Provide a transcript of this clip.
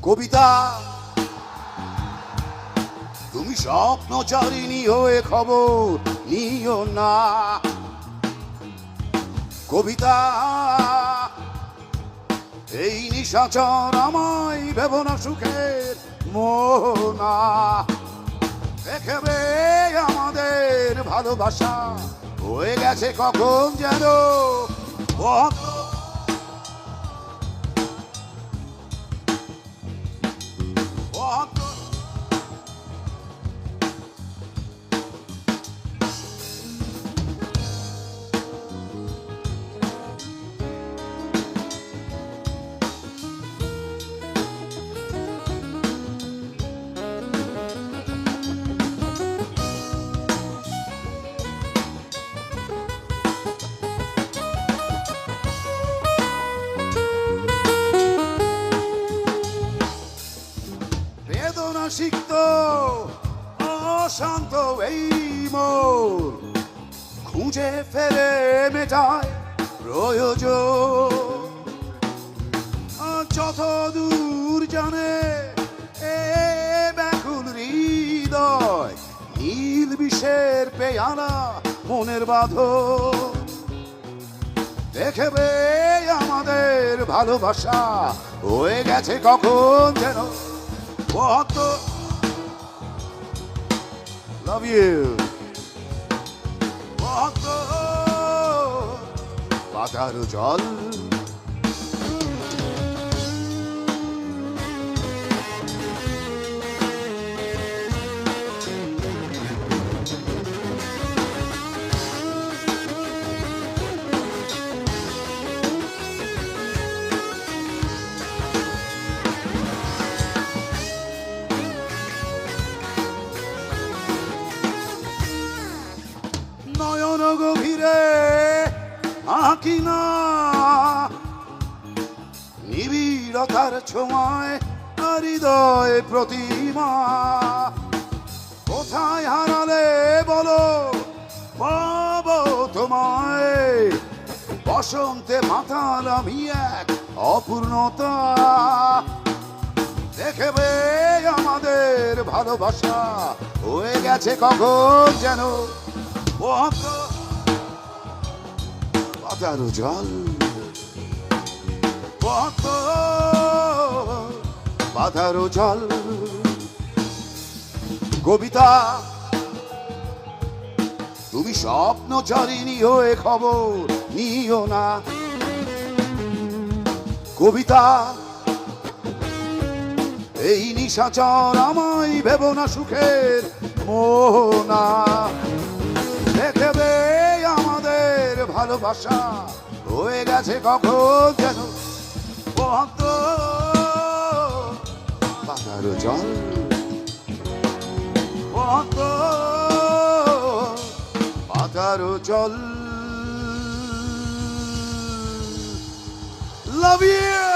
কবিতা তুমি স্বপ্নচারিণী হয়ে খবর নিও না। কবিতা এই নিশাচর আমায় ভেবো না সুখের মোহনা। দেখবে আমাদের ভালোবাসা হয়ে গেছে কখন যেন বেদনা সিক্ত অশান্ত এই মোর খুঁজে ফেরে মেটায় প্রয়োজন। যত দূর জানে এ ব্যাকুল হৃদয় নীল বিষের পেয়ালা মনের বাঁধন। দেখবে আমাদের ভালোবাসা হয়ে গেছে কখন যেন কত। Love you. কত পাতার জল নয়ন গভীরে আঁকি না নিবিড়তার ছোঁয়ায় হৃদয় প্রতিমা। কোথায় হারালে বলো পাবো তোমায়, বসন্তে মাতাল আমি এক অপূর্ণতা। দেখবে আমাদের ভালোবাসা হয়ে গেছে কখন যেন পাতার জল। পাতার জল কবিতা তুমি স্বপ্নচারিণী হয়ে খবর নিও না। কবিতা এই নিশাচর আমায় ভেবো না সুখের মোহনা। দেখবে আমাদের ভালোবাসা হয়ে গেছে কখন যেন পাতার জল। পাতার জল। Love you.